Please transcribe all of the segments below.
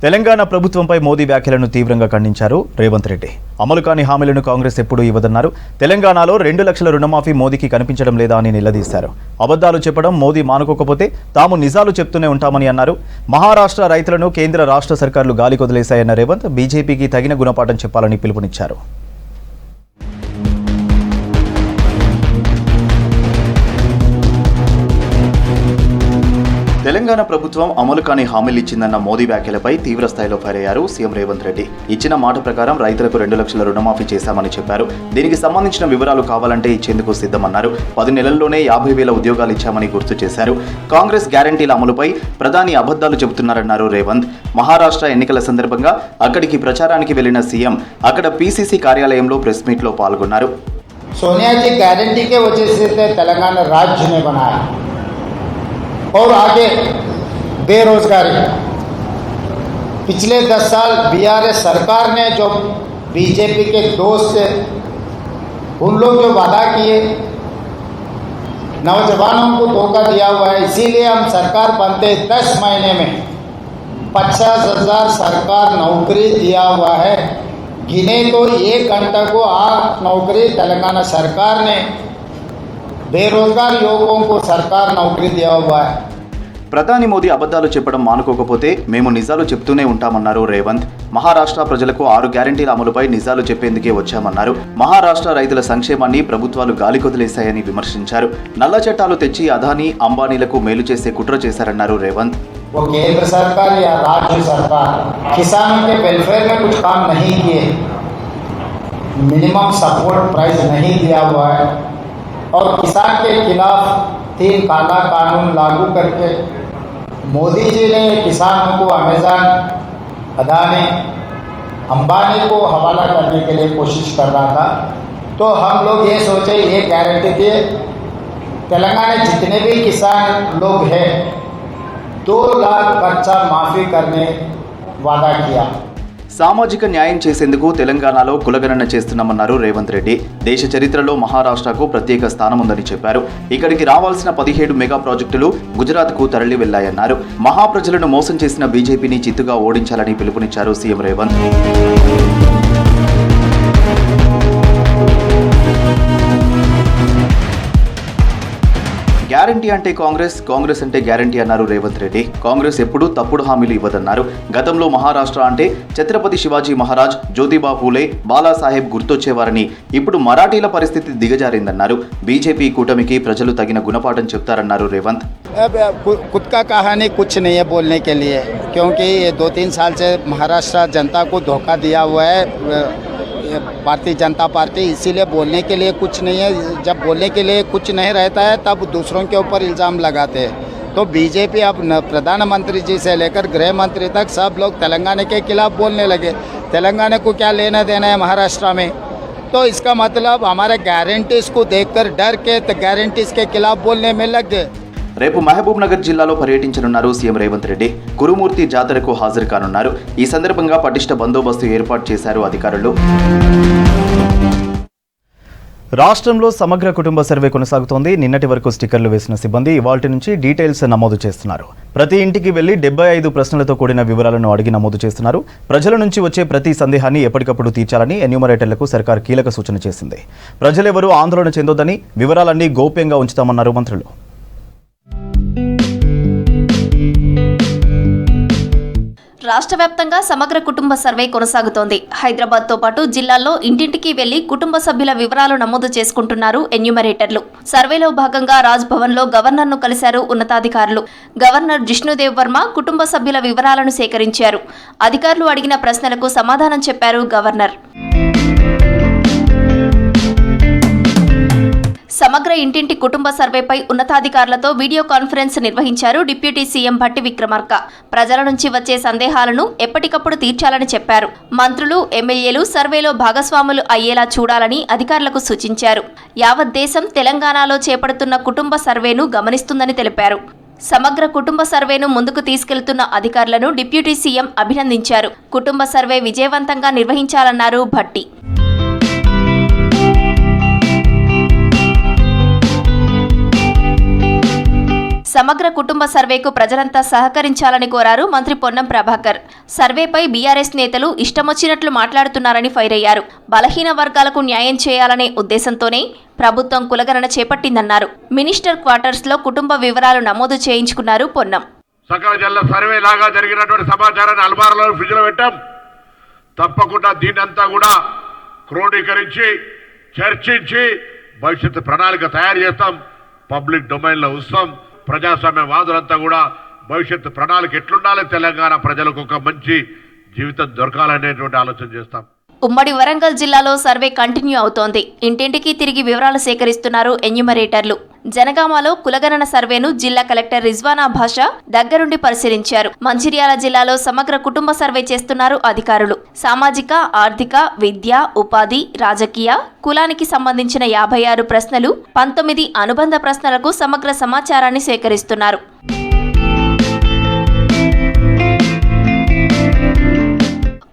తెలంగాణ ప్రభుత్వంపై మోదీ వ్యాఖ్యలను తీవ్రంగా ఖండించారు రేవంత్ రెడ్డి. అమలు కాని హామీలను కాంగ్రెస్ ఎప్పుడూ ఇవ్వదన్నారు. తెలంగాణలో 2 లక్షల రుణమాఫీ మోదీకి కనిపించడం లేదా అని నిలదీశారు. అబద్ధాలు చెప్పడం మోదీ మానుకోకపోతే తాము నిజాలు చెప్తూనే ఉంటామని అన్నారు. మహారాష్ట్ర రైతులను కేంద్ర రాష్ట్ర సర్కార్లు గాలికొదిలేశాయన్న రేవంత్ బీజేపీకి తగిన గుణపాఠం చెప్పాలని పిలుపునిచ్చారు. తెలంగాణ ప్రభుత్వం అమలు కాని హామీలు ఇచ్చిందన్న మోదీ వ్యాఖ్యలపై తీవ్ర స్థాయిలో ఫైర్ అయ్యారు సీఎం రేవంత్ రెడ్డి. ఇచ్చిన మాట ప్రకారం రైతులకు 2 లక్షల రుణమాఫీ చేశామని చెప్పారు. దీనికి సంబంధించిన వివరాలు కావాలంటే ఇచ్చేందుకు సిద్ధమన్నారు. 10 నెలల్లోనే 50,000 ఉద్యోగాలు ఇచ్చామని గుర్తు చేశారు. కాంగ్రెస్ గ్యారంటీల అమలుపై ప్రధాని అబద్ధాలు చెబుతున్నారన్నారు రేవంత్. మహారాష్ట్ర ఎన్నికల సందర్భంగా అక్కడికి ప్రచారానికి వెళ్లిన సీఎం అక్కడ పీసీసీ కార్యాలయంలో ప్రెస్ మీట్ లో పాల్గొన్నారు. सोनिया जी गारंटी के वजह से तेलंगाना राज्य में बनाया और आगे बेरोजगारी पिछले 10 साल बीआरएस सरकार ने जो बीजेपी के दोस्त उन लोग जो वादा किए नौजवानों को धोखा दिया हुआ है. इसीलिए हम सरकार बनते 10 महीने में 50,000 सरकार नौकरी दिया हुआ है. गिने तो 1 घंटा को 8 नौकरी तेलंगाना सरकार ने बेरोजगार युवकों को सरकार नौकरी दिया हुआ है. ప్రధాని మోదీ అబద్ధాలు చెప్పడం మానుకోకపోతే మేము నిజాలు చెప్తూనే ఉంటామన్నారు రేవంత్. మహారాష్ట్ర ప్రజలకు 6 గ్యారంటీల అమలుపై నిజాలు చెప్పేందుకే వచ్చామన్నారు. మహారాష్ట్ర రైతుల సంక్షేమాన్ని ప్రభుత్వాలు గాలికొదిలేశాయని విమర్శించారు. నల్ల చట్టాలు తెచ్చి అదానీ అంబానీలకు మేలు చేసే కుట్ర చేశారన్నారు రేవంత్. वो केंद्र सरकार या राज्य सरकार किसानों के वेलफेयर में कुछ काम नहीं किए, मिनिमम सपोर्ट प्राइस नहीं दिया हुआ है और किसान के खिलाफ 3 काला कानून लागू करके मोदी जी ने किसानों को अमेज़न, अदानी, अंबानी को हवाला करने के लिए कोशिश कर रहा था. तो हम लोग ये सोचे, ये गारंटी दिए तेलंगाना जितने भी किसान लोग हैं 2 लाख खर्चा माफी करने वादा किया. సామాజిక న్యాయం చేసేందుకు తెలంగాణలో కులగణన చేస్తున్నామన్నారు రేవంత్ రెడ్డి. దేశ చరిత్రలో మహారాష్ట్రకు ప్రత్యేక స్థానం ఉందని చెప్పారు. ఇక్కడికి రావాల్సిన 17 మెగా ప్రాజెక్టులు గుజరాత్కు తరలి వెళ్లాయన్నారు. మహాప్రజలను మోసం చేసిన బీజేపీని చిత్తుగా ఓడించాలని పిలుపునిచ్చారు సీఎం రేవంత్. గ్యారంటీ అంటే కాంగ్రెస్, కాంగ్రెస్ అంటే గ్యారంటీ అన్నారు రేవంత్ రెడ్డి. కాంగ్రెస్ ఎప్పుడూ తప్పుడు హామీలు ఇవ్వదన్నారు. గతంలో మహారాష్ట్ర అంటే ఛత్రపతి శివాజీ మహారాజ్, జ్యోతిబా ఫూలే, బాలాసాహెబ్ గుర్తొచ్చేవారని. ఇప్పుడు మరాఠీల పరిస్థితి దిగజారిందన్నారు. బీజేపీ కూటమికి ప్రజలు తగిన గుణపాఠం చెప్తారన్నారు రేవంత్. खुद का कहानी कुछ नहीं है बोलने के लिए, क्योंकि ये 2-3 साल से महाराष्ट्र जनता को धोखा दिया हुआ है भारतीय जनता पार्टी. इसीलिए बोलने के लिए कुछ नहीं है. जब बोलने के लिए कुछ नहीं रहता है तब दूसरों के ऊपर इल्ज़ाम लगाते हैं. तो बीजेपी अब प्रधानमंत्री जी से लेकर गृह मंत्री तक सब लोग तेलंगाना के खिलाफ बोलने लगे. तेलंगाना को क्या लेना देना है महाराष्ट्र में? तो इसका मतलब हमारे गारंटीज को देखकर डर के गारंटीज के खिलाफ बोलने में लग गए. రేపు మహబూబ్ నగర్ జిల్లాలో పర్యటించనున్నారు సీఎం రేవంత్ రెడ్డి. కురుమూర్తి జాతరకు హాజరు కానున్నారు. ఈ సందర్భంగా పటిష్ట బందోబస్తు ఏర్పాటు చేశారు అధికారులు. రాష్ట్రంలో సమగ్ర కుటుంబ సర్వే కొనసాగుతోంది. నిన్నటి వరకు స్టిక్కర్లు వేసిన సిబ్బంది ఇవాల్టి నుంచి డీటెయిల్స్ నమోదు చేస్తున్నారు. ప్రతి ఇంటికి వెళ్లి 75 ప్రశ్నలతో కూడిన వివరాలను అడిగి నమోదు చేస్తున్నారు. ప్రజల నుంచి వచ్చే ప్రతి సందేహాన్ని ఎప్పటికప్పుడు తీర్చాలని ఎన్యూమరేటర్లకు సర్కార్ కీలక సూచన చేసింది. ప్రజలెవరూ ఆందోళన చెందొద్దని, వివరాలన్నీ గోప్యంగా ఉంచుతామన్నారు మంత్రులు. రాష్ట్ర వ్యాప్తంగా సమగ్ర కుటుంబ సర్వే కొనసాగుతోంది. హైదరాబాద్తో పాటు జిల్లాల్లో ఇంటింటికి వెళ్లి కుటుంబ సభ్యుల వివరాలు నమోదు చేసుకుంటున్నారు ఎన్యూమరేటర్లు. సర్వేలో భాగంగా రాజ్ భవన్లో గవర్నర్ను కలిశారు ఉన్నతాధికారులు. గవర్నర్ జిష్ణుదేవ్ వర్మ కుటుంబ సభ్యుల వివరాలను సేకరించారు. అధికారులు అడిగిన ప్రశ్నలకు సమాధానం చెప్పారు గవర్నర్. సమగ్ర ఇంటింటి కుటుంబ సర్వేపై ఉన్నతాధికారులతో వీడియో కాన్ఫరెన్స్ నిర్వహించారు డిప్యూటీ సీఎం భట్టి విక్రమార్క. ప్రజల నుంచి వచ్చే సందేహాలను ఎప్పటికప్పుడు తీర్చాలని చెప్పారు. మంత్రులు, ఎమ్మెల్యేలు సర్వేలో భాగస్వాములు అయ్యేలా చూడాలని అధికారులకు సూచించారు. యావత్ దేశం తెలంగాణలో చేపడుతున్న కుటుంబ సర్వేను గమనిస్తుందని తెలిపారు. సమగ్ర కుటుంబ సర్వేను ముందుకు తీసుకెళ్తున్న అధికారులను డిప్యూటీ సీఎం అభినందించారు. కుటుంబ సర్వే విజయవంతంగా నిర్వహించాలన్నారు భట్టి. సమగ్ర కుటుంబ సర్వేకు ప్రజలంతా సహకరించాలని కోరారు మంత్రి పొన్నం ప్రభాకర్. సర్వేపై బీఆర్ఎస్ నేతలు ఇష్టమొచ్చినట్లు మాట్లాడుతున్నారని ఫైర్ అయ్యారు. బలహీన వర్గాలకు న్యాయం చేయాలనే ఉద్దేశంతోనే ప్రభుత్వం కులగణన చేపట్టిందన్నారు. మినిస్టర్ క్వార్టర్స్ లో కుటుంబ వివరాలు నమోదు చేయించుకున్నారు పొన్నం. సకల జిల్లా సర్వే లాగా జరిగినటువంటి సమాచారాన్ని అల్మారాలో ఫ్రిడ్జ్ లో పెట్టాం. తప్పకుండా దీన్నంతా కూడా క్రోడీకరించి చర్చించి భవిష్యత్తు ప్రణాళిక తయారు చేస్తాం. పబ్లిక్ డొమైన్ లో ఉంచుతాం. ప్రజాస్వామ్య వాదులంతా కూడా భవిష్యత్తు ప్రణాళిక ఎట్లుండాలి, తెలంగాణ ప్రజలకు ఒక మంచి జీవితం దొరకాలనేటువంటి ఆలోచన చేస్తాం. ఉమ్మడి వరంగల్ జిల్లాలో సర్వే కంటిన్యూ అవుతోంది. ఇంటింటికి తిరిగి వివరాలు సేకరిస్తున్నారు ఎన్యూమరేటర్లు. జనగామలో కులగణన సర్వేను జిల్లా కలెక్టర్ రిజ్వానా భాషా దగ్గరుండి పరిశీలించారు. మంచిర్యాల జిల్లాలో సమగ్ర కుటుంబ సర్వే చేస్తున్నారు అధికారులు. సామాజిక, ఆర్థిక, విద్య, ఉపాధి, రాజకీయ, కులానికి సంబంధించిన 56 ప్రశ్నలు, 19 అనుబంధ ప్రశ్నలకు సమగ్ర సమాచారాన్ని సేకరిస్తున్నారు.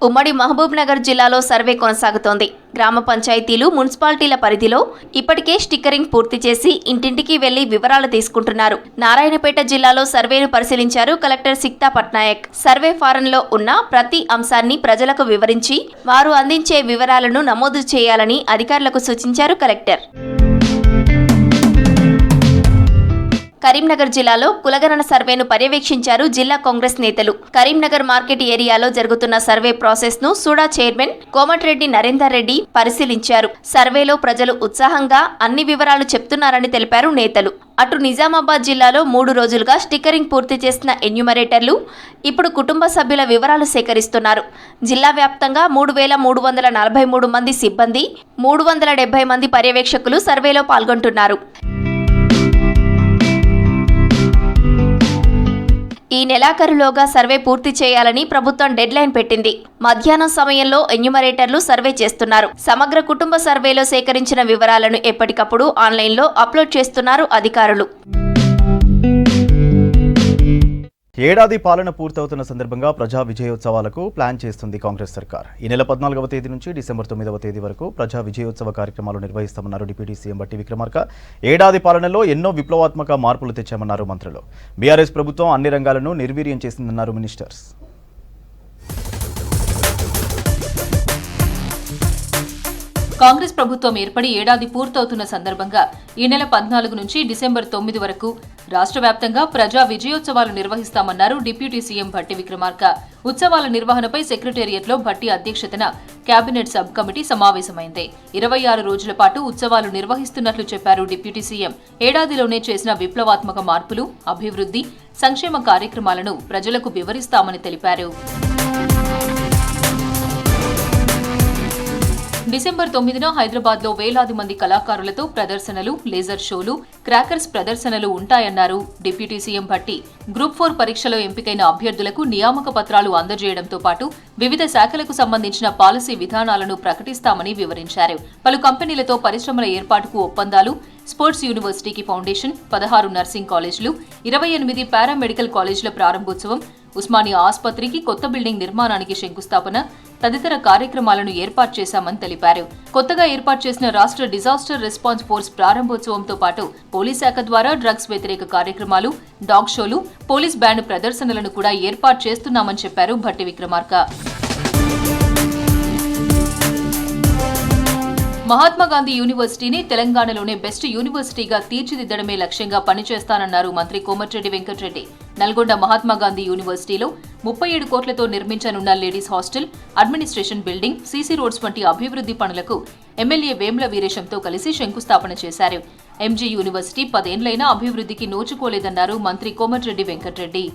ఉమ్మడి మహబూబ్ నగర్ జిల్లాలో సర్వే కొనసాగుతోంది. గ్రామ పంచాయతీలు, మున్సిపాలిటీల పరిధిలో ఇప్పటికే స్టిక్కరింగ్ పూర్తి చేసి ఇంటింటికి వెళ్లి వివరాలు తీసుకుంటున్నారు. నారాయణపేట జిల్లాలో సర్వేను పరిశీలించారు కలెక్టర్ సిక్తా పట్నాయక్. సర్వే ఫారంలో ఉన్న ప్రతి అంశాన్ని ప్రజలకు వివరించి వారు అందించే వివరాలను నమోదు చేయాలని అధికారులకు సూచించారు కలెక్టర్. కరీంనగర్ జిల్లాలో కులగణన సర్వేను పర్యవేక్షించారు జిల్లా కాంగ్రెస్ నేతలు. కరీంనగర్ మార్కెట్ ఏరియాలో జరుగుతున్న సర్వే ప్రాసెస్ ను సూడా చైర్మన్ కోమటిరెడ్డి నరేందర్ రెడ్డి పరిశీలించారు. సర్వేలో ప్రజలు ఉత్సాహంగా అన్ని వివరాలు చెప్తున్నారని తెలిపారు నేతలు. అటు నిజామాబాద్ జిల్లాలో 3 రోజులుగా స్టిక్కరింగ్ పూర్తి చేసిన ఎన్యూమరేటర్లు ఇప్పుడు కుటుంబ సభ్యుల వివరాలు సేకరిస్తున్నారు. జిల్లా వ్యాప్తంగా 3,343 మంది సిబ్బంది, 370 మంది పర్యవేక్షకులు సర్వేలో పాల్గొంటున్నారు. ఈ నెలాఖరులోగా సర్వే పూర్తి చేయాలని ప్రభుత్వం డెడ్ లైన్ పెట్టింది. మధ్యాహ్నం సమయంలో ఎన్యూమరేటర్లు సర్వే చేస్తున్నారు. సమగ్ర కుటుంబ సర్వేలో సేకరించిన వివరాలను ఎప్పటికప్పుడు ఆన్లైన్లో అప్లోడ్ చేస్తున్నారు అధికారులు. ఏడాది పాలన పూర్తవుతున్న సందర్భంగా ప్రజా విజయోత్సవాలకు ప్లాన్ చేస్తుంది కాంగ్రెస్ సర్కార్. ఈ నెల 14వ తేదీ నుంచి డిసెంబర్ 9వ తేదీ వరకు ప్రజా విజయోత్సవ కార్యక్రమాలు నిర్వహిస్తామన్నారు డిప్యూటీ సీఎం భట్టి విక్రమార్క. ఏడాది పాలనలో ఎన్నో విప్లవాత్మక మార్పులు తెచ్చామన్నారు మంత్రులు. బీఆర్ఎస్ ప్రభుత్వం అన్ని రంగాలను నిర్వీర్యం చేసిందన్నారు మినిస్టర్స్. కాంగ్రెస్ ప్రభుత్వం ఏర్పడి ఏడాది పూర్తవుతున్న సందర్భంగా ఈ నెల 14 నుంచి డిసెంబర్ 9 వరకు రాష్ట్ర వ్యాప్తంగా ప్రజా విజయోత్సవాలు నిర్వహిస్తామన్నారు డిప్యూటీ సీఎం భట్టి విక్రమార్క. ఉత్సవాల నిర్వహణపై సెక్రటేరియట్లో భట్టి అధ్యక్షతన కేబినెట్ సబ్ కమిటీ సమావేశమైంది. 26 రోజుల పాటు ఉత్సవాలు నిర్వహిస్తున్నట్లు చెప్పారు డిప్యూటీ సీఎం. ఏడాదిలోనే చేసిన విప్లవాత్మక మార్పులు, అభివృద్ధి, సంక్షేమ కార్యక్రమాలను ప్రజలకు వివరిస్తామని తెలిపారు. డిసెంబర్ 9న హైదరాబాద్లో వేలాది మంది కళాకారులతో ప్రదర్శనలు, లేజర్ షోలు, క్రాకర్స్ ప్రదర్శనలు ఉంటాయన్నారు డిప్యూటీ సీఎం భట్టి. గ్రూప్ 4 పరీక్షలో ఎంపికైన అభ్యర్థులకు నియామక పత్రాలు అందజేయడంతో పాటు వివిధ శాఖలకు సంబంధించిన పాలసీ విధానాలను ప్రకటిస్తామని వివరించారు. పలు కంపెనీలతో పరిశ్రమల ఏర్పాటుకు ఒప్పందాలు, స్పోర్ట్స్ యూనివర్సిటీకి ఫౌండేషన్, 16 నర్సింగ్ కాలేజీలు, 28 పారామెడికల్ కాలేజీల ప్రారంభోత్సవం, ఉస్మానియా ఆసుపత్రికి కొత్త బిల్డింగ్ నిర్మాణానికి శంకుస్థాపన తదితర కార్యక్రమాలను ఏర్పాటు చేశామని తెలిపారు. కొత్తగా ఏర్పాటు చేసిన రాష్ట్ర డిజాస్టర్ రెస్పాన్స్ ఫోర్స్ ప్రారంభోత్సవంతో పాటు పోలీస్ శాఖ ద్వారా డ్రగ్స్ వ్యతిరేక కార్యక్రమాలు, డాగ్ షోలు, పోలీస్ బ్యాండ్ ప్రదర్శనలను కూడా ఏర్పాటు చేస్తున్నామని చెప్పారు భట్టి విక్రమార్క. మహాత్మాగాంధీ యూనివర్సిటీని తెలంగాణలోనే బెస్ట్ యూనివర్సిటీగా తీర్చిదిద్దడమే లక్ష్యంగా పనిచేస్తానన్నారు మంత్రి కోమటిరెడ్డి వెంకటరెడ్డి. నల్గొండ మహాత్మాగాంధీ యూనివర్సిటీలో 37 కోట్లతో నిర్మించనున్న ladies hostel, administration building, CC roads వంటి అభివృద్ధి పనులకు ఎమ్మెల్యే వేముల వీరేశంతో కలిసి శంకుస్థాపన చేశారు. ఎంజీ యూనివర్సిటీ 10 ఏళ్లైనా అభివృద్ధికి నోచుకోలేదన్నారు మంత్రి కోమటిరెడ్డి వెంకటరెడ్డి.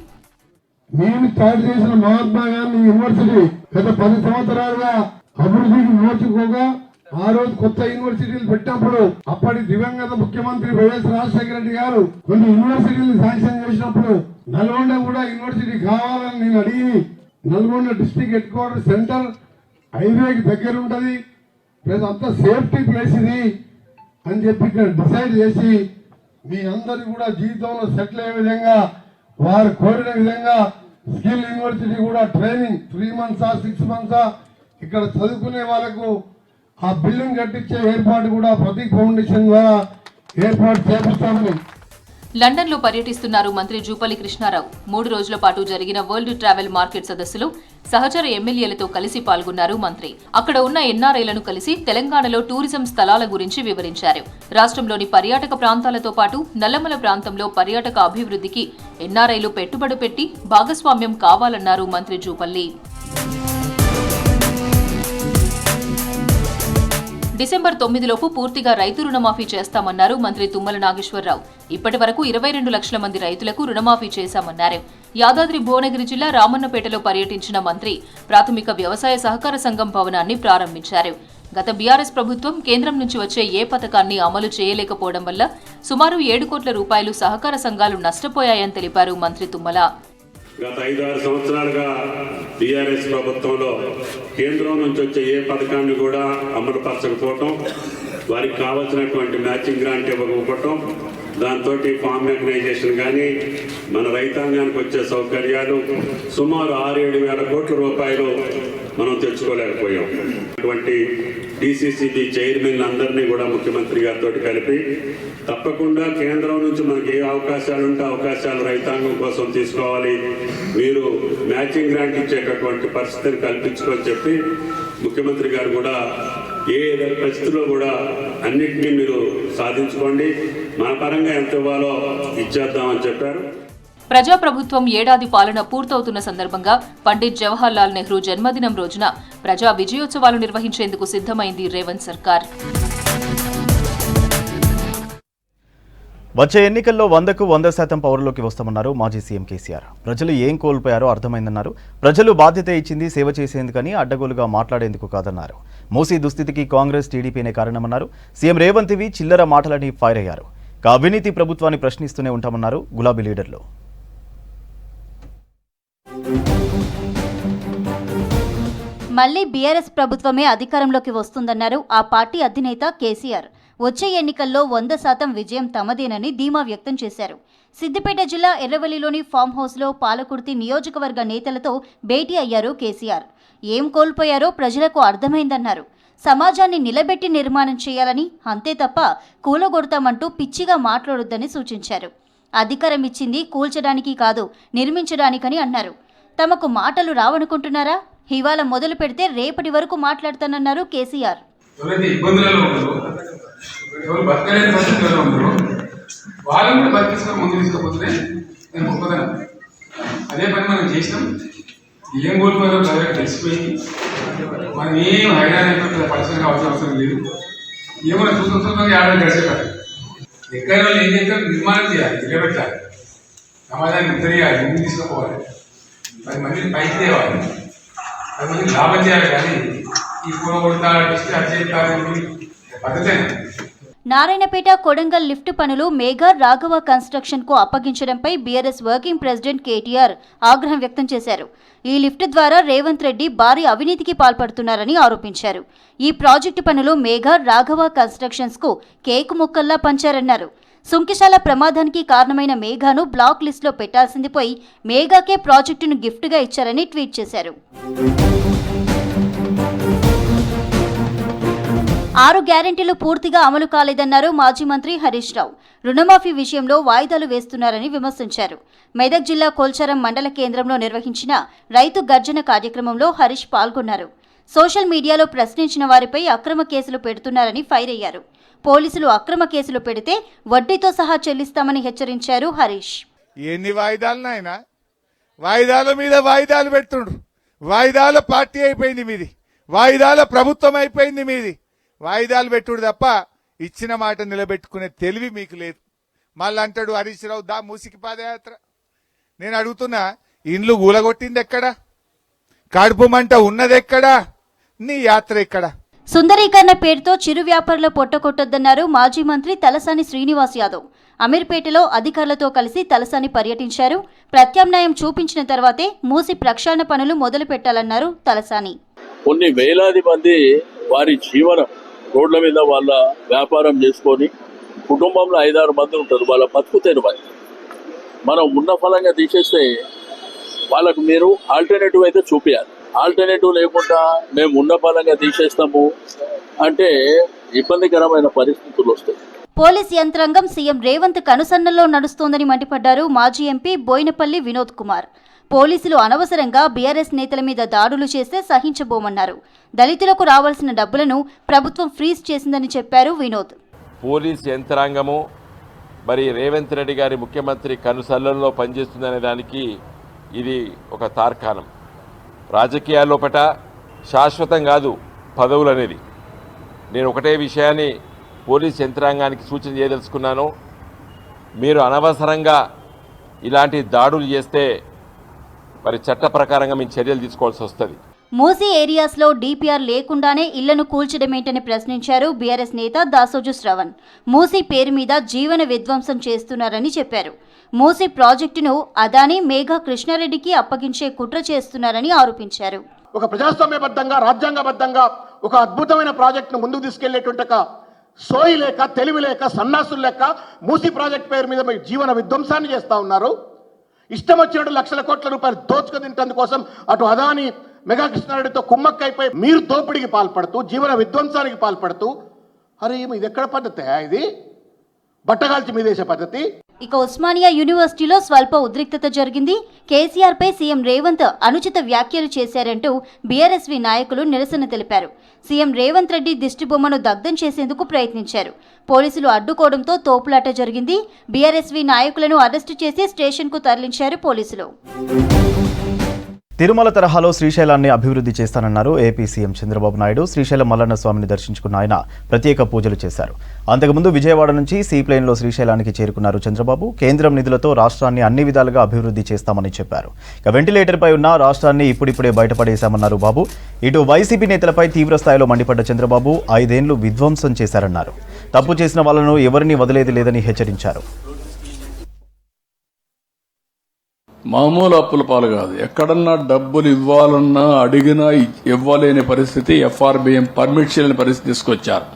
నేను స్టార్ట్ చేసిన మహాత్మాగాంధీ యూనివర్సిటీ గత 10 సంవత్సరాలుగా అభివృద్ధికి నోచుకోగా ఆ రోజు కొత్త యూనివర్సిటీలు పెట్టినప్పుడు అప్పటి దివంగత ముఖ్యమంత్రి వైఎస్ రాజశేఖర రెడ్డి గారు కొన్ని యూనివర్సిటీలు శాంక్షన్ చేసినప్పుడు నల్గొండ కూడా యూనివర్సిటీ కావాలని నేను అడిగి, Nalgonda district head quarter centre హైవేకి దగ్గర ఉంటది, ప్లస్ అంతా సేఫ్టీ ప్లేస్ ఇది అని చెప్పి ఇక్కడ డిసైడ్ చేసి మీ అందరు కూడా జీవితంలో సెటిల్ అయ్యే విధంగా వారు కోరిన విధంగా స్కిల్ యూనివర్సిటీ కూడా ట్రైనింగ్ 3 months 6 months ఇక్కడ చదువుకునే వాళ్ళకు ఆ బిల్డింగ్ కట్టించే ఏర్పాటు కూడా ప్రతీక్ ఫౌండేషన్ ద్వారా ఏర్పాటు చేపిస్తామని. లండన్లో పర్యటిస్తున్నారు మంత్రి జూపల్లి కృష్ణారావు. 3 రోజుల పాటు జరిగిన వరల్డ్ ట్రావెల్ మార్కెట్ సదస్సులో సహచర ఎమ్మెల్యేలతో కలిసి పాల్గొన్నారు మంత్రి. అక్కడ ఉన్న ఎన్ఆర్ఐలను కలిసి తెలంగాణలో టూరిజం స్థలాల గురించి వివరించారు. రాష్ట్రంలోని పర్యాటక ప్రాంతాలతో పాటు నల్లమల ప్రాంతంలో పర్యాటక అభివృద్ధికి ఎన్ఆర్ఐలు పెట్టుబడి పెట్టి భాగస్వామ్యం కావాలన్నారు మంత్రి జూపల్లి. డిసెంబర్ 9లోపు పూర్తిగా రైతు రుణమాఫీ చేస్తామన్నారు మంత్రి తుమ్మల నాగేశ్వరరావు. ఇప్పటి వరకు 22 లక్షల మంది రైతులకు రుణమాఫీ చేశామన్నారు. యాదాద్రి భువనగిరి జిల్లా రామన్నపేటలో పర్యటించిన మంత్రి ప్రాథమిక వ్యవసాయ సహకార సంఘం భవనాన్ని ప్రారంభించారు. గత బీఆర్ఎస్ ప్రభుత్వం కేంద్రం నుంచి వచ్చే ఏ పథకాన్ని అమలు చేయలేకపోవడం వల్ల సుమారు 7 కోట్ల రూపాయలు సహకార సంఘాలు నష్టపోయాయని తెలిపారు మంత్రి తుమ్మల. గత 5-6 సంవత్సరాలుగా టీఆర్ఎస్ ప్రభుత్వంలో కేంద్రం నుంచి వచ్చే ఏ పథకాన్ని కూడా అమలు పరచకపోవటం, వారికి కావాల్సినటువంటి మ్యాచింగ్ గ్రాంట్ ఇవ్వకపోవటం, దాంతో ఫార్మ్ మెకనైజేషన్ కానీ మన రైతాంగానికి వచ్చే సౌకర్యాలు సుమారు 6-7 వేల కోట్ల రూపాయలు మనం తెచ్చుకోలేకపోయాం. అటువంటి డిసిసిబి చైర్మన్ అందరినీ కూడా ముఖ్యమంత్రి గారితో కలిపి తప్పకుండా కేంద్రం నుంచి మనకి ఏ అవకాశాలు ఉంటే అవకాశాలు రైతాంగం కోసం తీసుకోవాలి, మీరు మ్యాచింగ్ గ్రాంట్ ఇచ్చేటటువంటి పరిస్థితిని కల్పించుకొని చెప్పి ముఖ్యమంత్రి గారు కూడా ఏ పరిస్థితుల్లో కూడా అన్నింటినీ మీరు సాధించుకోండి, మన పరంగా ఎంత ఇవ్వాలో ఇచ్చేద్దామని చెప్పారు. ప్రజాప్రభుత్వం ఏడాది పాలన పూర్తవుతున్న సందర్భంగా పండిట్ జవహర్ లాల్ నెహ్రూ జన్మదినం రోజున ప్రజా విజయోత్సవాలు నిర్వహించేందుకు సిద్ధమైంది రేవంత్ సర్కార్. వచ్చే ఎన్నికల్లో 100కు 100% పవర్లోకి వస్తామన్నారు మాజీ సీఎం కేసీఆర్. ప్రజలు ఏం కోల్పోయారో అర్థమైందన్నారు. ప్రజలు బాధ్యత ఇచ్చింది సేవ చేసేందుకని, అడ్డగోలుగా మాట్లాడేందుకు కాదన్నారు. మూసీ దుస్థితికి కాంగ్రెస్ టీడీపీనే కారణమన్నారు. సీఎం రేవంత్ ఇవి చిల్లర మాటలని ఫైర్ అయ్యారు. అవినీతి ప్రభుత్వాన్ని ప్రశ్నిస్తూనే ఉంటామన్నారు గులాబీ లీడర్లు. మళ్లీ బీఆర్ఎస్ ప్రభుత్వమే అధికారంలోకి వస్తుందన్నారు ఆ పార్టీ అధినేత కేసీఆర్. వచ్చే ఎన్నికల్లో 100% విజయం తమదేనని ధీమా వ్యక్తం చేశారు. సిద్దిపేట జిల్లా ఎర్రవల్లిలోని ఫామ్ హౌస్లో పాలకుర్తి నియోజకవర్గ నేతలతో భేటీ అయ్యారు కేసీఆర్. ఏం కోల్పోయారో ప్రజలకు అర్థమైందన్నారు. సమాజాన్ని నిలబెట్టి నిర్మాణం చేయాలని, అంతే తప్ప కూలగొడతామంటూ పిచ్చిగా మాట్లాడొద్దని సూచించారు. అధికారం ఇచ్చింది కూల్చడానికి కాదు, నిర్మించడానికని అన్నారు. తమకు మాటలు రావనుకుంటున్నారా? ఇవాళ మొదలు పెడితే రేపటి వరకు మాట్లాడతానన్నారు కేసీఆర్. ఎవరైతే ఇబ్బందులలో ఉన్నారో, ఎవరు బతకలేని పరిస్థితుల్లో ఉన్నారో వాళ్ళని కూడా బతికించుకొని ముందు తీసుకుపోతే నేను గొప్పదనం. అదే పని మనం చేసినాం. ఏం కోల్పోయారో ప్రజలకు తెలిసిపోయింది. మనం ఏం హైరాణ పరిశ్రమ కావాల్సిన అవసరం లేదు. ఏమైనా చూస్తుండగా ఏడాది గడిచేటారు. ఎక్కడైనా వాళ్ళు ఏం చేస్తారు? నిర్మాణం చేయాలి, నిలబెట్టాలి, సమాజాన్ని ఉత్తరేయాలి, ముందు తీసుకుపోవాలి, 10 మందిని పైకి తేవాలి, 10 మందికి లాభం చేయాలి. కానీ ఈ కూరగొడతా పద్ధతే. నారాయణపేట కొడంగల్ లిఫ్ట్ పనులు మేఘా రాఘవ కన్స్ట్రక్షన్ కు అప్పగించడంపై బీఆర్ఎస్ వర్కింగ్ ప్రెసిడెంట్ కేటీఆర్ ఆగ్రహం వ్యక్తం చేశారు. ఈ లిఫ్ట్ ద్వారా రేవంత్ రెడ్డి భారీ అవినీతికి పాల్పడుతున్నారని ఆరోపించారు. ఈ ప్రాజెక్టు పనులు మేఘా రాఘవ కన్స్ట్రక్షన్స్ కు కేకు ముక్కల్లా పంచారన్నారు. సుంకిశాల ప్రమాదానికి కారణమైన మేఘాను బ్లాక్ లిస్టులో పెట్టాల్సింది పోయి మేఘాకే ప్రాజెక్టును గిఫ్ట్గా ఇచ్చారని ట్వీట్ చేశారు. 6 గ్యారెంటీలు పూర్తిగా అమలు కాలేదన్నారు మాజీ మంత్రి హరీష్ రావు. రుణమాఫీ విషయంలో వాయిదాలు వేస్తున్నారని విమర్శించారు. మెదక్ జిల్లా కోల్చారం మండల కేంద్రంలో నిర్వహించిన రైతు గర్జన కార్యక్రమంలో హరీష్ పాల్గొన్నారు. సోషల్ మీడియాలో ప్రశ్నించిన వారిపై అక్రమ కేసులు పెడుతున్నారని ఫైర్ అయ్యారు. పోలీసులు అక్రమ కేసులు పెడితే వడ్డీతో సహా చెల్లిస్తామని హెచ్చరించారు హరీష్. ఎన్ని వాయిదాలనైనా వాయిదాల మీద వాయిదాలు పెడుతుండ్రు. వాయిదాల పార్టీ అయిపోయింది మీది, వాయిదాల ప్రభుత్వం అయిపోయింది మీది. వాయిదాలు పెట్టుడు తప్ప ఇచ్చిన మాట నిలబెట్టుకునే తెలివి మీకు లేదు. మళ్ళీ అంటాడు హరీష్ రావు దా మూసికి పాదయాత్ర. నేను అడుగుతున్నా, ఇండ్లు గూలగొట్టింది ఎక్కడా? కడుపు మంట ఉన్నది ఎక్కడా? నీ యాత్ర ఎక్కడా? సుందరీకరణ పేరుతో చిరు వ్యాపారుల పొట్టకొట్టొద్దన్నారు మాజీ మంత్రి తలసాని శ్రీనివాస్ యాదవ్. అమీర్పేటలో అధికారులతో కలిసి తలసాని పర్యటించారు. ప్రత్యామ్నాయం చూపించిన తర్వాతే మూసి ప్రక్షాళన పనులు మొదలు పెట్టాలన్నారు తలసాని. కొన్ని వేలాది మంది వారి జీవనం రోడ్ల మీద వాళ్ళ వ్యాపారం చేసుకొని కుటుంబంలో 5-6 మంది ఉంటారు. వాళ్ళ బతుకుతేరు మనం ఉన్న ఫలంగా తీసేస్తే వాళ్ళకు మీరు ఆల్టర్నేటివ్ అయితే చూపించాలి. ఆల్టర్నేటివ్ లేకుండా మేము ఉన్న ఫలంగా తీసేస్తాము అంటే ఇబ్బందికరమైన పరిస్థితులు వస్తాయి. పోలీస్ యంత్రాంగం సీఎం రేవంత్ కనుసన్నల్లో నడుస్తోందని మండిపడ్డారు మాజీ ఎంపీ బోయినపల్లి వినోద్ కుమార్. పోలీసులు అనవసరంగా బీఆర్ఎస్ నేతల మీద దాడులు చేస్తే సహించబోమన్నారు. దళితులకు రావాల్సిన డబ్బులను ప్రభుత్వం ఫ్రీజ్ చేసిందని చెప్పారు వినోద్. పోలీస్ యంత్రాంగము మరి రేవంత్ రెడ్డి గారి ముఖ్యమంత్రి కనుసన్నల్లో పనిచేస్తుందనే దానికి ఇది ఒక తార్కాణం. రాజకీయాల్లోపట శాశ్వతం కాదు పదవులు అనేది. నేను ఒకటే విషయాన్ని పోలీస్ యంత్రాంగానికి సూచన చేయదలుచుకున్నాను. మీరు అనవసరంగా ఇలాంటి దాడులు చేస్తే మరి చట్ట ప్రకారంగా మేము చర్యలు తీసుకోవాల్సి వస్తుంది. మూసీ ఏరియాస్లో డీపీఆర్ లేకుండానే ఇళ్లను కూల్చడమేంటని ప్రశ్నించారు బీఆర్ఎస్ నేత దాసోజు శ్రవణ్. మూసీ పేరు మీద జీవన విధ్వంసం చేస్తున్నారని చెప్పారు. మూసీ ప్రాజెక్టును అదానీ మేఘా కృష్ణారెడ్డికి అప్పగించే కుట్ర చేస్తున్నారని ఆరోపించారు. ఒక ప్రజాస్వామ్యబద్ధంగా రాజ్యాంగబద్ధంగా ఒక అద్భుతమైన ప్రాజెక్టును ముందుకు తీసుకెళ్లేటువంటి ఒక సోయి లేక తెలివి లేక సన్నాసులు లేక మూసీ ప్రాజెక్ట్ పేరు మీద మీరు జీవన విధ్వంసాన్ని చేస్తూ ఉన్నారు. ఇష్టం వచ్చినట్టు లక్షల కోట్ల రూపాయలు దోచుకు తింటందు కోసం అటు అదాని మెగా కృష్ణారెడ్డితో కుమ్మక్కైపోయి మీరు దోపిడికి పాల్పడుతూ జీవన విధ్వంసానికి పాల్పడుతూ అరే ఇది ఎక్కడ పద్ధతి? ఇది బట్టగాల్చి మీదేసే పద్ధతి. ఇక ఉస్మానియా యూనివర్సిటీలో స్వల్ప ఉద్రిక్తత జరిగింది. కేసీఆర్ పై సీఎం రేవంత్ అనుచిత వ్యాఖ్యలు చేశారంటూ బీఆర్ఎస్వి నాయకులు నిరసన తెలిపారు. సీఎం రేవంత్ రెడ్డి దిష్టిబొమ్మను దగ్ధం చేసేందుకు ప్రయత్నించారు. పోలీసులు అడ్డుకోవడంతో తోపులాట జరిగింది. బీఆర్ఎస్వి నాయకులను అరెస్టు చేసి స్టేషన్కు తరలించారు పోలీసులు. తిరుమల తరహాలో శ్రీశైలాన్ని అభివృద్ధి చేస్తానన్నారు ఏపీ సీఎం చంద్రబాబు నాయుడు. శ్రీశైలం మల్లన్న స్వామిని దర్శించుకున్న ఆయన ప్రత్యేక పూజలు చేశారు. అంతకుముందు విజయవాడ నుంచి సీప్లైన్లో శ్రీశైలానికి చేరుకున్నారు చంద్రబాబు. కేంద్రం నిధులతో రాష్ట్రాన్ని అన్ని విధాలుగా అభివృద్ధి చేస్తామని చెప్పారు. ఇక వెంటిలేటర్పై ఉన్న రాష్ట్రాన్ని ఇప్పుడిప్పుడే బయటపడేశామన్నారు బాబు. ఇటు వైసీపీ నేతలపై తీవ్రస్థాయిలో మండిపడ్డ చంద్రబాబు 5 ఏళ్లు విధ్వంసం చేశారన్నారు. తప్పు చేసిన వాళ్లను ఎవరిని వదిలేది లేదని హెచ్చరించారు. మామూలు అప్పుల పాలు కాదు. ఎక్కడన్నా డబ్బులు ఇవ్వాలన్నా అడిగినా ఇవ్వలేని పరిస్థితి, ఎఫ్ఆర్బిఎం పర్మిట్ చేయలేని పరిస్థితి తీసుకొచ్చారు.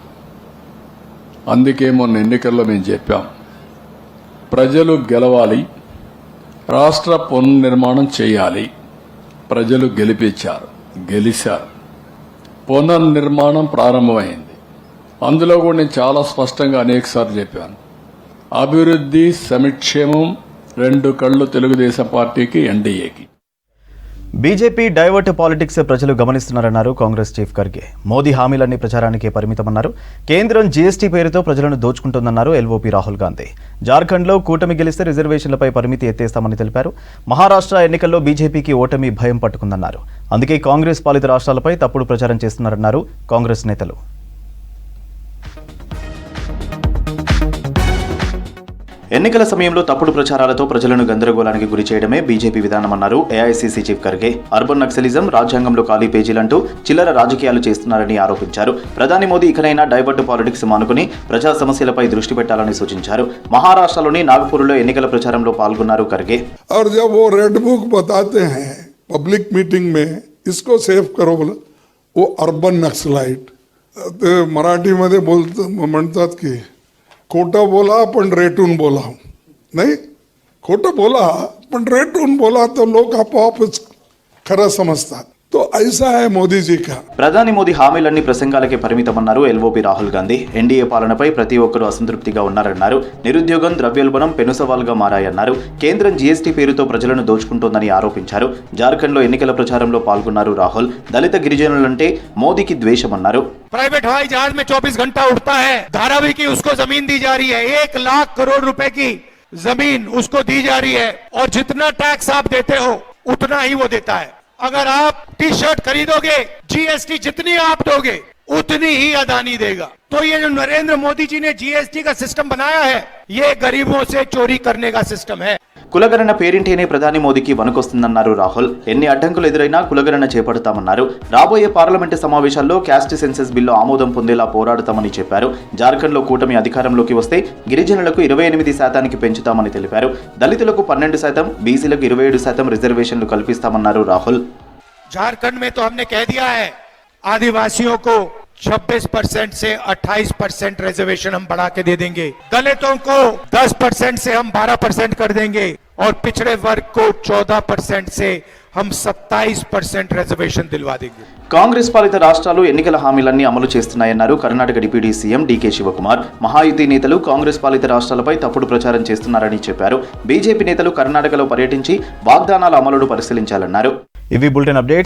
అందుకే మొన్న ఎన్నికల్లో మేము చెప్పాం, ప్రజలు గెలవాలి, రాష్ట్ర పునర్నిర్మాణం చేయాలి. ప్రజలు గెలిపించారు, గెలిచారు, పునర్నిర్మాణం ప్రారంభమైంది. అందులో కూడా నేను చాలా స్పష్టంగా అనేకసార్లు చెప్పాను, అభివృద్ధి సంక్షేమం 2 కళ్ళు తెలుగుదేశం పార్టీకి, ఎన్డీఏకి. బీజేపీ డైవర్ట్ పాలిటిక్స్ ప్రజలు గమనిస్తున్నారన్నారు కాంగ్రెస్ చీఫ్ ఖర్గే. మోదీ హామీలన్నీ ప్రచారానికే పరిమితమన్నారు. కేంద్రం జీఎస్టీ పేరుతో ప్రజలను దోచుకుంటోందన్నారు ఎల్ఓపీ రాహుల్ గాంధీ. జార్ఖండ్లో కూటమి గెలిస్తే రిజర్వేషన్లపై పరిమితి ఎత్తేస్తామని తెలిపారు. మహారాష్ట్ర ఎన్నికల్లో బీజేపీకి ఓటమి భయం పట్టుకుందన్నారు. అందుకే కాంగ్రెస్ పాలిత రాష్ట్రాలపై తప్పుడు ప్రచారం చేస్తున్నారన్నారు కాంగ్రెస్ నేతలు. ఎన్నికల సమయంలో తప్పుడు ప్రచారాలతో ప్రజలను గందరగోళానికి గురి చేయడమే బీజేపీ విధానమన్నారు AICC chief Kharge. Urban naxalism, రాజ్యాంగంలో ఖాళీ పేజీలంటూ చిల్లర రాజకీయాలు చేస్తున్నారని ఆరోపించారు. ప్రధాని మోదీ ఇకనైనా డైవర్ట్ పాలిటిక్స్ మానుకుని ప్రజా సమస్యలపై దృష్టి పెట్టాలని సూచించారు. మహారాష్ట్రలోని నాగపూర్లో ఎన్నికల ప్రచారంలో పాల్గొన్నారు ఖర్గే. और जब वो रेड बुक बताते हैं पब्लिक मीटिंग में, इसको सेव करो बोला, वो अर्बन नक्सलाइट मराठी मध्ये म्हणतात की खोटं बोला पण रेटून बोला. नाही, खोटं बोला पण रेटून बोला तो लोक आपोआपच खरं समजतात. तो ऐसा है मोदी जी का. ప్రధాని మోదీ హామీలన్నీ ప్రసంగాలకే పరిమితమన్నారు ఎల్ఓపీ రాహుల్ గాంధీ. ఎన్డీఏ పాలనపై ప్రతి ఒక్కరూ అసంతృప్తిగా ఉన్నారన్నారు. నిరుద్యోగం, ద్రవ్యోల్బణం పెనుసవాల్గా మారాయన్నారు. కేంద్రం జీఎస్టీ పేరుతో ప్రజలను దోచుకుంటోందని ఆరోపించారు. జార్ఖండ్లో ఎన్నికల ప్రచారంలో పాల్గొన్నారు రాహుల్. దళిత గిరిజనులంటే మోదీకి ద్వేషమన్నారు. प्राइवेट हवाई जहाज में 24 घंटा उड़ता है, धारावी की उसको जमीन दी जा रही है, 1 लाख करोड़ रुपए की जमीन उसको दी जा रही है, और जितना टैक्स आप देते हो उतना ही वो देता है. अगर आप टी शर्ट खरीदोगे, जीएसटी जितनी आप दोगे उतनी ही अदानी देगा. तो ये जो नरेंद्र मोदी जी ने जीएसटी का सिस्टम बनाया है, ये गरीबों से चोरी करने का सिस्टम है. కులగణన పేరింటేనే ప్రధాని మోదీకి వణుకొస్తుందన్నారు రాహుల్. ఎన్ని అడ్డంకులు ఎదురైనా కులగణన చేపడతామన్నారు. రాబోయే పార్లమెంటు సమావేశాల్లో క్యాస్ట్ సెన్సస్ బిల్లు ఆమోదం పొందేలా పోరాడతామని చెప్పారు. జార్ఖండ్లో కూటమి అధికారంలోకి వస్తే గిరిజనులకు 28% పెంచుతామని తెలిపారు. దళితులకు 12%, బీసీలకు 27% రిజర్వేషన్లు కల్పిస్తామన్నారు రాహుల్. झारखंड में तो हमने कह दिया है, आदिवासियों को 26% से 28% रिजर्वेशन हम बढ़ा के दे देंगे, दलितों को 10% से हम 12% कर देंगे, और पिछड़े वर्ग को 14% से हम 27% रिजर्वेशन दिलवा देंगे। కాంగ్రెస్ పాలిత రాష్ట్రాలు ఎన్నికల హామీలన్నీ అమలు చేస్తున్నాయన్నారు Karnataka deputy CM DK Shivakumar. Mahayuti నేతలు కాంగ్రెస్ పాలిత రాష్ట్రాలపై తప్పుడు ప్రచారం చేస్తున్నారని చెప్పారు. బీజేపీ నేతలు కర్ణాటకలో పర్యటించి వాగ్దానాల అమలును పరిశీలించాలన్నారు. ఇవి బులెటిన్ అప్డేట్స్.